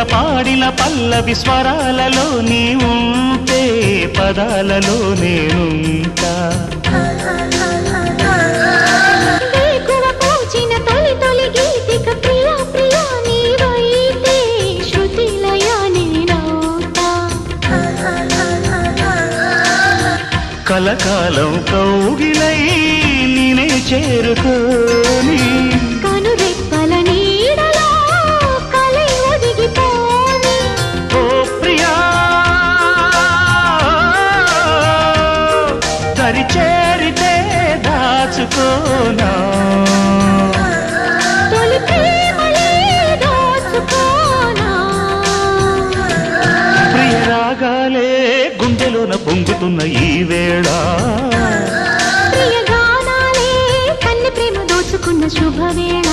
పాడిన పల్లవి స్వరాలలో నీ ఉంటే పదాలలో నేనుంటా కలకాలం కౌగిలై నేనే చేరుకోని కనురెప్పల నీడలో కలై ఒదిగిపోని ఓ ప్రియా దరి చేరితే దాచుకోనా తొలి ప్రేమలే దోచుకోనా ప్రియ రాగాలే గుండెలోన పొంగుతున్న ఈ వేళ ప్రియ గానాలే కన్నె ప్రేమ దోచుకున్న శుభవేళ